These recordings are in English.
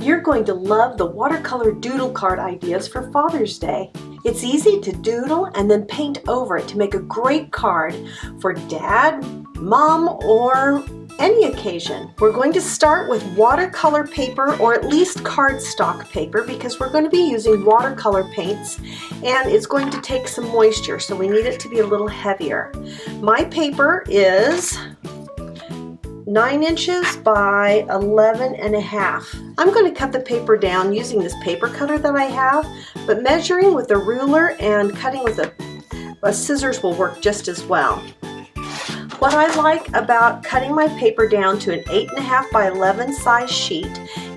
You're going to love the Watercolor Doodle Card Ideas for Father's Day. It's easy to doodle and then paint over it to make a great card for Dad, Mom, or any occasion. We're going to start with watercolor paper, or at least cardstock paper, because we're going to be using watercolor paints and it's going to take some moisture, so we need it to be a little heavier. My paper is 9 inches by 11.5. I'm going to cut the paper down using this paper cutter that I have, but measuring with a ruler and cutting with a scissors will work just as well. What I like about cutting my paper down to an 8.5 by 11 size sheet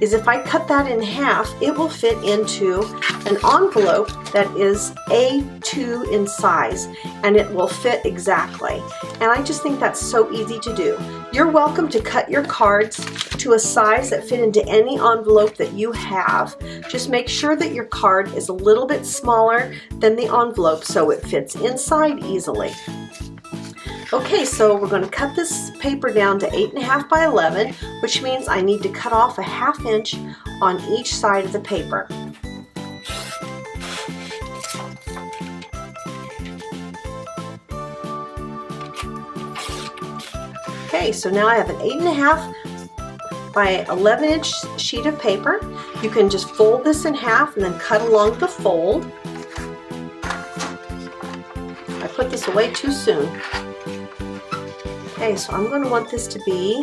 is if I cut that in half, it will fit into an envelope that is A2 in size, and it will fit exactly. And I just think that's so easy to do. You're welcome to cut your cards to a size that fit into any envelope that you have. Just make sure that your card is a little bit smaller than the envelope so it fits inside easily. Okay, so we're going to cut this paper down to 8.5 by 11, which means I need to cut off a 1/2 inch on each side of the paper. Okay, so now I have an 8.5 by 11 inch sheet of paper. You can just fold this in half and then cut along the fold. I put this away too soon. Okay, so I'm going to want this to be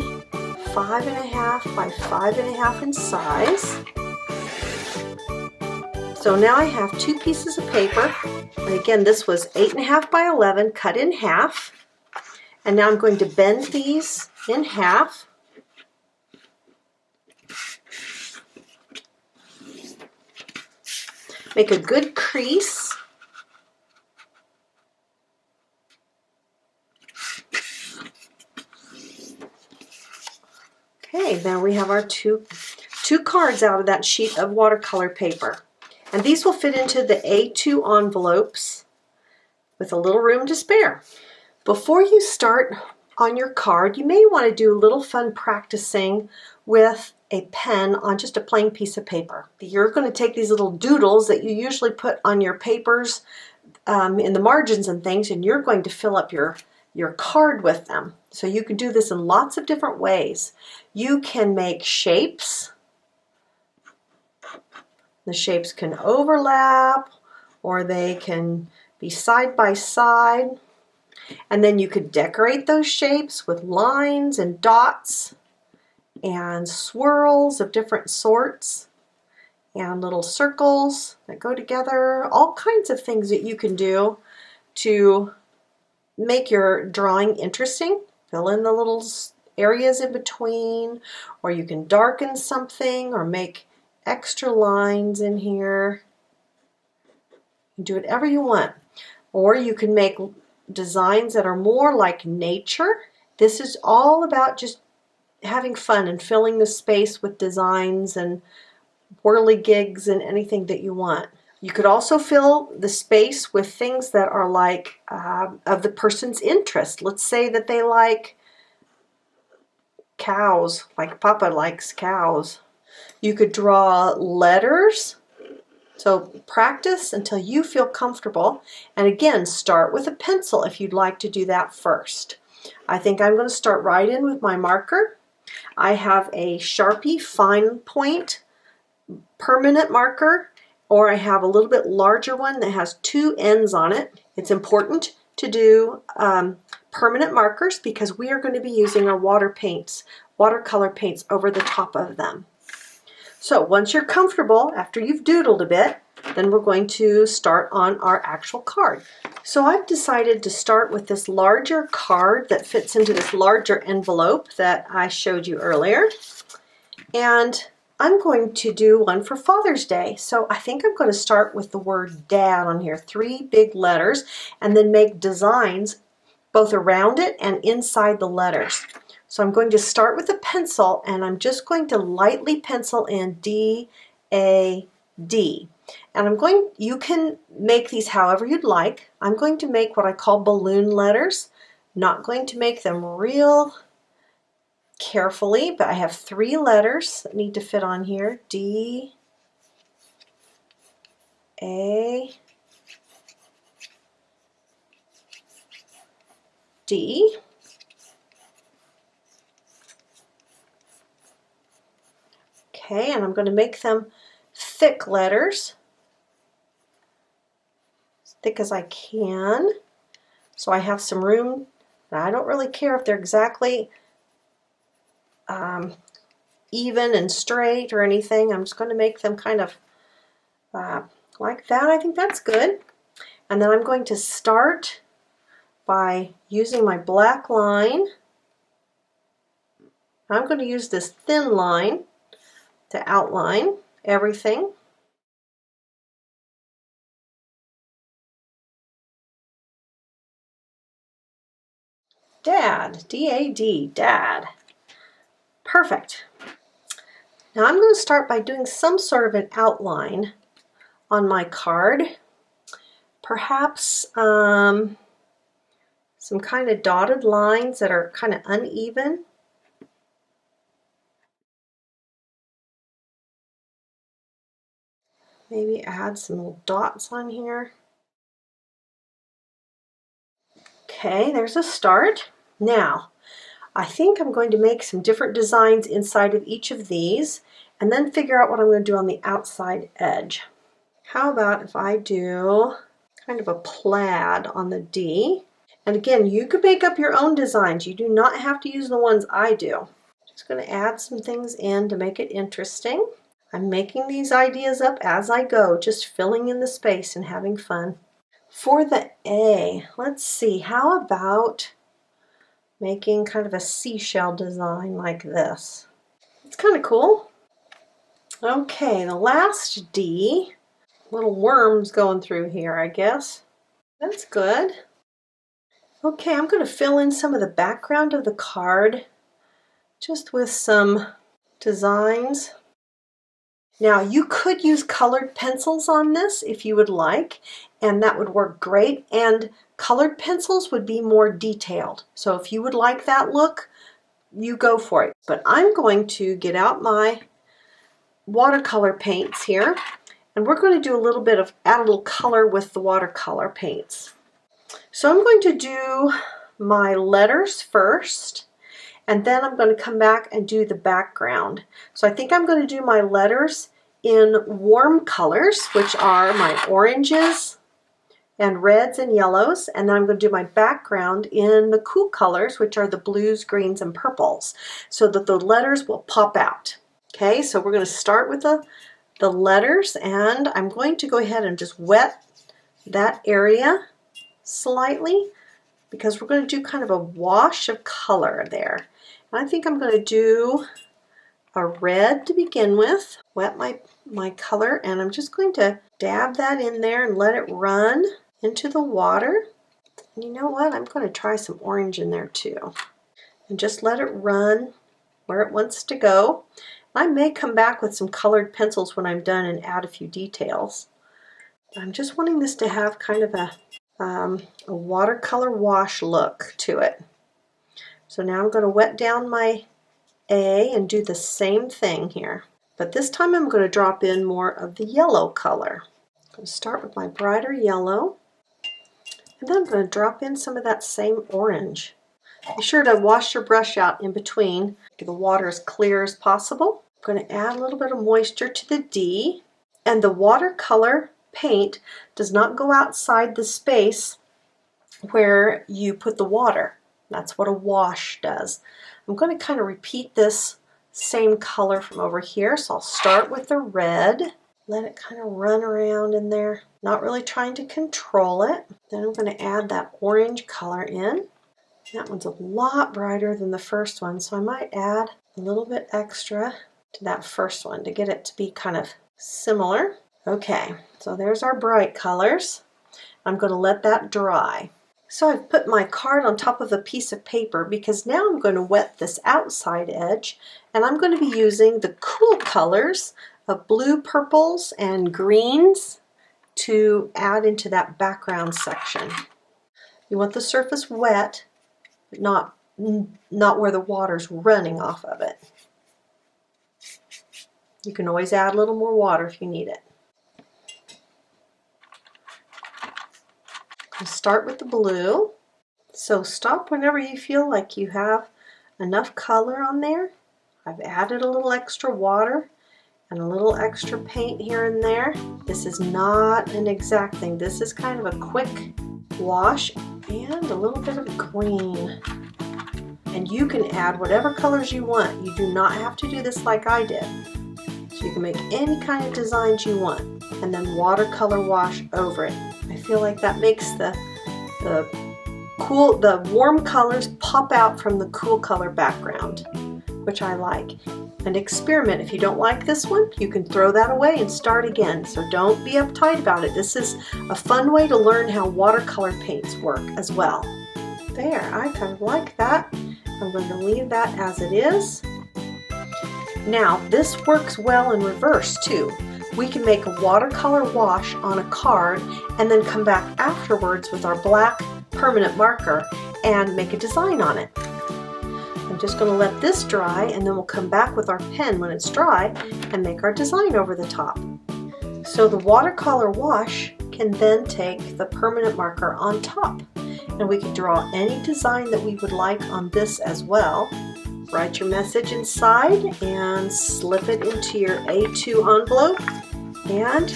5.5 by 5.5 in size. So now I have 2 pieces of paper, and again this was 8.5 by 11 cut in half, and now I'm going to bend these in half. Make a good crease. Okay, now we have our two cards out of that sheet of watercolor paper. And these will fit into the A2 envelopes with a little room to spare. Before you start on your card, you may want to do a little fun practicing with a pen on just a plain piece of paper. You're going to take these little doodles that you usually put on your papers in the margins and things, and you're going to fill up your card with them. So you can do this in lots of different ways. You can make shapes. The shapes can overlap, or they can be side by side. And then you could decorate those shapes with lines and dots and swirls of different sorts and little circles that go together. All kinds of things that you can do to make your drawing interesting. Fill in the little areas in between, or you can darken something or make extra lines in here. You can do whatever you want. Or you can make designs that are more like nature. This is all about just having fun and filling the space with designs and whirligigs and anything that you want. You could also fill the space with things that are like of the person's interest. Let's say that they like cows, like Papa likes cows. You could draw letters. So practice until you feel comfortable. And again, start with a pencil if you'd like to do that first. I think I'm going to start right in with my marker. I have a Sharpie fine point permanent marker, or I have a little bit larger one that has 2 ends on it. It's important to do permanent markers because we are going to be using our watercolor paints over the top of them. So once you're comfortable, after you've doodled a bit, then we're going to start on our actual card. So I've decided to start with this larger card that fits into this larger envelope that I showed you earlier. And I'm going to do one for Father's Day. So I think I'm going to start with the word Dad on here, 3 big letters, and then make designs both around it and inside the letters. So I'm going to start with a pencil, and I'm just going to lightly pencil in D-A-D. And you can make these however you'd like. I'm going to make what I call balloon letters. Not going to make them real carefully, but I have 3 letters that need to fit on here. D, A, D. Okay, and I'm going to make them thick letters, as thick as I can, so I have some room. I don't really care if they're exactly even and straight or anything. I'm just going to make them kind of like that. I think that's good. And then I'm going to start by using my black line. I'm going to use this thin line to outline everything. Dad, D-A-D, Dad. Perfect. Now I'm going to start by doing some sort of an outline on my card. Perhaps some kind of dotted lines that are kind of uneven. Maybe add some little dots on here. Okay, there's a start. Now, I think I'm going to make some different designs inside of each of these and then figure out what I'm going to do on the outside edge. How about if I do kind of a plaid on the D? And again, you could make up your own designs. You do not have to use the ones I do. Just going to add some things in to make it interesting. I'm making these ideas up as I go, just filling in the space and having fun. For the A, let's see, how about making kind of a seashell design like this? It's kind of cool. Okay, the last D, little worms going through here, I guess. That's good. Okay, I'm going to fill in some of the background of the card just with some designs. Now, you could use colored pencils on this if you would like, and that would work great. And colored pencils would be more detailed. So if you would like that look, you go for it. But I'm going to get out my watercolor paints here, and we're going to do a little bit of, add a little color with the watercolor paints. So I'm going to do my letters first, and then I'm going to come back and do the background. So I think I'm going to do my letters in warm colors, which are my oranges and reds and yellows, and then I'm going to do my background in the cool colors, which are the blues, greens, and purples, so that the letters will pop out. Okay, so we're going to start with the letters, and I'm going to go ahead and just wet that area slightly because we're going to do kind of a wash of color there. And I think I'm going to do a red to begin with. Wet my color, and I'm just going to dab that in there and let it run into the water. And you know what? I'm going to try some orange in there too. And just let it run where it wants to go. I may come back with some colored pencils when I'm done and add a few details. I'm just wanting this to have kind of a watercolor wash look to it. So now I'm going to wet down my A and do the same thing here. But this time I'm going to drop in more of the yellow color. I'm going to start with my brighter yellow, and then I'm going to drop in some of that same orange. Be sure to wash your brush out in between. Get the water as clear as possible. I'm going to add a little bit of moisture to the D, and the watercolor paint does not go outside the space where you put the water. That's what a wash does. I'm going to kind of repeat this same color from over here. So I'll start with the red, let it kind of run around in there, not really trying to control it. Then I'm going to add that orange color in. That one's a lot brighter than the first one, so I might add a little bit extra to that first one to get it to be kind of similar. Okay, so there's our bright colors. I'm going to let that dry. So I've put my card on top of a piece of paper because now I'm going to wet this outside edge, and I'm going to be using the cool colors of blue, purples, and greens to add into that background section. You want the surface wet, but not not where the water's running off of it. You can always add a little more water if you need it. I'll start with the blue. So stop whenever you feel like you have enough color on there. I've added a little extra water and a little extra paint here and there. This is not an exact thing. This is kind of a quick wash and a little bit of green. And you can add whatever colors you want. You do not have to do this like I did. So you can make any kind of designs you want and then watercolor wash over it. I feel like that makes the warm colors pop out from the cool color background, which I like. And experiment. If you don't like this one, you can throw that away and start again. So don't be uptight about it. This is a fun way to learn how watercolor paints work as well. There, I kind of like that. I'm going to leave that as it is. Now, this works well in reverse too. We can make a watercolor wash on a card and then come back afterwards with our black permanent marker and make a design on it. I'm just going to let this dry and then we'll come back with our pen when it's dry and make our design over the top. So the watercolor wash can then take the permanent marker on top. And we can draw any design that we would like on this as well. Write your message inside and slip it into your A2 envelope. And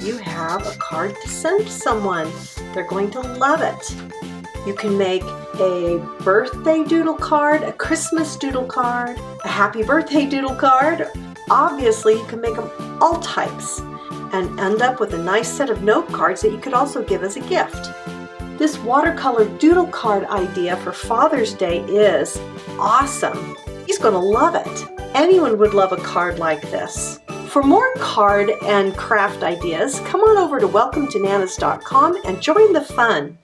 you have a card to send to someone. They're going to love it. You can make a birthday doodle card, a Christmas doodle card, a happy birthday doodle card. Obviously, you can make them all types and end up with a nice set of note cards that you could also give as a gift. This watercolor doodle card idea for Father's Day is awesome. He's going to love it. Anyone would love a card like this. For more card and craft ideas, come on over to welcometonanas.com and join the fun.